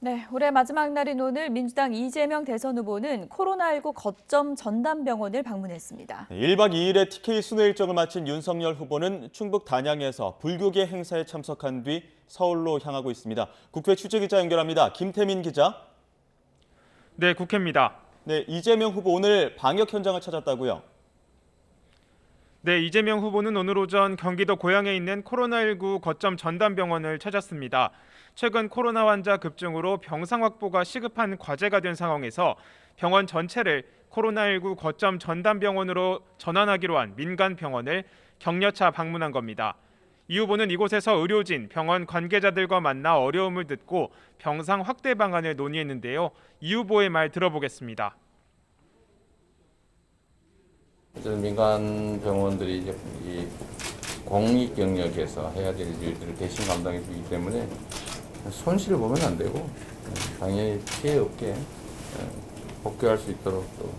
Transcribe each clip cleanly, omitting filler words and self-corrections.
네, 올해 마지막 날인 오늘 민주당 이재명 대선 후보는 코로나19 거점 전담병원을 방문했습니다. 1박 2일의 TK 순회 일정을 마친 윤석열 후보는 충북 단양에서 불교계 행사에 참석한 뒤 서울로 향하고 있습니다. 국회 취재기자 연결합니다. 김태민 기자. 네, 국회입니다. 네, 이재명 후보 오늘 방역 현장을 찾았다고요? 네, 이재명 후보는 오늘 오전 경기도 고양에 있는 코로나19 거점 전담병원을 찾았습니다. 최근 코로나 환자 급증으로 병상 확보가 시급한 과제가 된 상황에서 병원 전체를 코로나19 거점 전담병원으로 전환하기로 한 민간 병원을 격려차 방문한 겁니다. 이 후보는 이곳에서 의료진, 병원 관계자들과 만나 어려움을 듣고 병상 확대 방안을 논의했는데요. 이 후보의 말 들어보겠습니다. 민간 병원들이 이제 이 공익 영역에서 해야 될 일들을 대신 감당해 주기 때문에 손실을 보면 안 되고 당연히 피해 없게 복귀할 수 있도록 또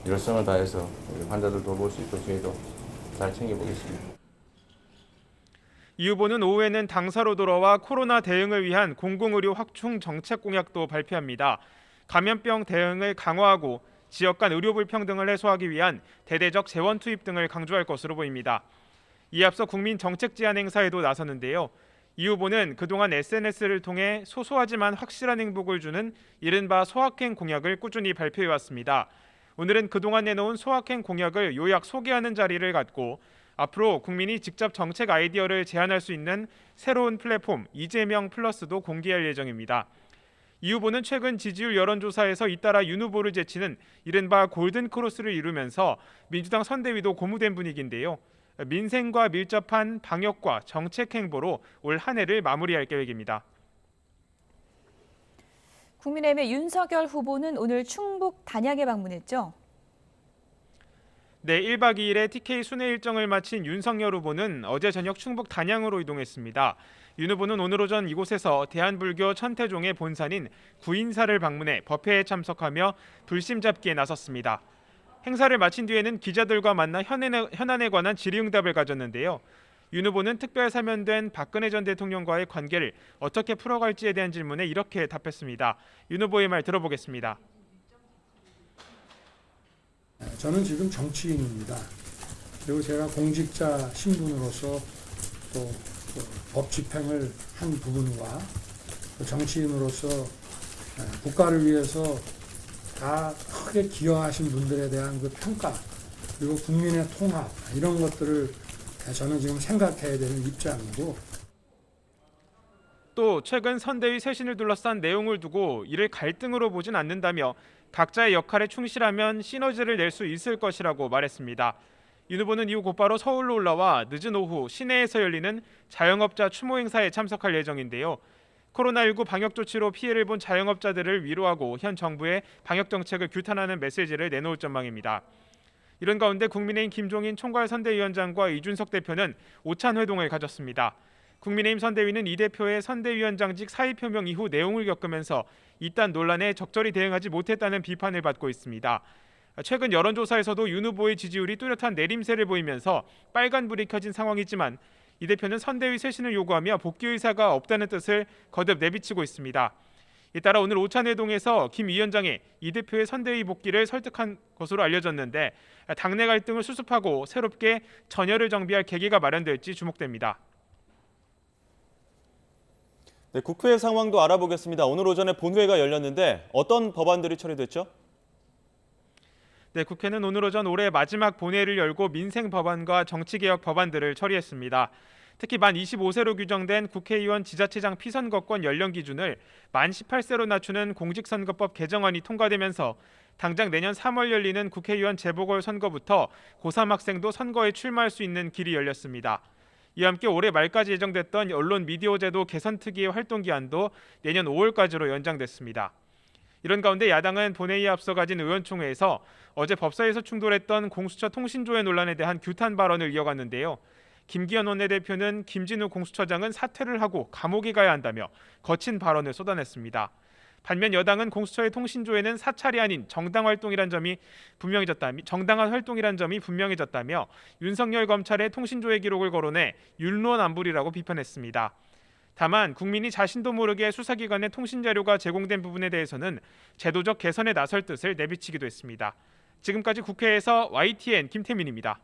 열성을 다해서 환자들 돌볼 수 있도록 저희도 잘 챙겨보겠습니다. 이 후보는 오후에는 당사로 돌아와 코로나 대응을 위한 공공의료 확충 정책 공약도 발표합니다. 감염병 대응을 강화하고 지역 간 의료 불평등을 해소하기 위한 대대적 재원 투입 등을 강조할 것으로 보입니다. 이에 앞서 국민 정책 제안 행사에도 나섰는데요. 이 후보는 그동안 SNS를 통해 소소하지만 확실한 행복을 주는 이른바 소확행 공약을 꾸준히 발표해왔습니다. 오늘은 그동안 내놓은 소확행 공약을 요약 소개하는 자리를 갖고 앞으로 국민이 직접 정책 아이디어를 제안할 수 있는 새로운 플랫폼 이재명 플러스도 공개할 예정입니다. 이 후보는 최근 지지율 여론조사에서 잇따라 윤 후보를 제치는 이른바 골든크로스를 이루면서 민주당 선대위도 고무된 분위기인데요. 민생과 밀접한 방역과 정책 행보로 올 한 해를 마무리할 계획입니다. 국민의힘의 윤석열 후보는 오늘 충북 단양에 방문했죠. 네, 1박 2일의 TK 순회 일정을 마친 윤석열 후보는 어제 저녁 충북 단양으로 이동했습니다. 윤 후보는 오늘 오전 이곳에서 대한불교 천태종의 본산인 구인사를 방문해 법회에 참석하며 불심 잡기에 나섰습니다. 행사를 마친 뒤에는 기자들과 만나 현안에 관한 질의응답을 가졌는데요. 윤 후보는 특별 사면된 박근혜 전 대통령과의 관계를 어떻게 풀어갈지에 대한 질문에 이렇게 답했습니다. 윤 후보의 말 들어보겠습니다. 저는 지금 정치인입니다. 그리고 제가 공직자 신분으로서 또 법 집행을 한 부분과 또 정치인으로서 국가를 위해서 다 크게 기여하신 분들에 대한 그 평가 그리고 국민의 통합 이런 것들을 저는 지금 생각해야 되는 입장이고 또 최근 선대위 쇄신을 둘러싼 내용을 두고 이를 갈등으로 보진 않는다며 각자의 역할에 충실하면 시너지를 낼 수 있을 것이라고 말했습니다. 윤 후보는 이후 곧바로 서울로 올라와 늦은 오후 시내에서 열리는 자영업자 추모 행사에 참석할 예정인데요. 코로나19 방역 조치로 피해를 본 자영업자들을 위로하고 현 정부의 방역 정책을 규탄하는 메시지를 내놓을 전망입니다. 이런 가운데 국민의힘 김종인 총괄선대위원장과 이준석 대표는 오찬 회동을 가졌습니다. 국민의힘 선대위는 이 대표의 선대위원장직 사의 표명 이후 내용을 겪으면서 이딴 논란에 적절히 대응하지 못했다는 비판을 받고 있습니다. 최근 여론조사에서도 윤 후보의 지지율이 뚜렷한 내림세를 보이면서 빨간불이 켜진 상황이지만 이 대표는 선대위 쇄신을 요구하며 복귀 의사가 없다는 뜻을 거듭 내비치고 있습니다. 이따라 오늘 오찬회동에서 김 위원장이 이 대표의 선대위 복귀를 설득한 것으로 알려졌는데 당내 갈등을 수습하고 새롭게 전열을 정비할 계기가 마련될지 주목됩니다. 네, 국회 상황도 알아보겠습니다. 오늘 오전에 본회의가 열렸는데 어떤 법안들이 처리됐죠? 네, 국회는 오늘 오전 올해 마지막 본회의를 열고 민생 법안과 정치개혁 법안들을 처리했습니다. 특히 만 25세로 규정된 국회의원 지자체장 피선거권 연령 기준을 만 18세로 낮추는 공직선거법 개정안이 통과되면서 당장 내년 3월 열리는 국회의원 재보궐선거부터 고3 학생도 선거에 출마할 수 있는 길이 열렸습니다. 이와 함께 올해 말까지 예정됐던 언론 미디어 제도 개선 특위의 활동 기한도 내년 5월까지로 연장됐습니다. 이런 가운데 야당은 본회의에 앞서 가진 의원총회에서 어제 법사위에서 충돌했던 공수처 통신조회 논란에 대한 규탄 발언을 이어갔는데요. 김기현 원내대표는 김진우 공수처장은 사퇴를 하고 감옥에 가야 한다며 거친 발언을 쏟아냈습니다. 반면 여당은 공수처의 통신조회는 사찰이 아닌 정당한 활동이란 점이 분명해졌다며 윤석열 검찰의 통신조회 기록을 거론해 율론안불이라고 비판했습니다. 다만 국민이 자신도 모르게 수사기관의 통신 자료가 제공된 부분에 대해서는 제도적 개선에 나설 뜻을 내비치기도 했습니다. 지금까지 국회에서 YTN 김태민입니다.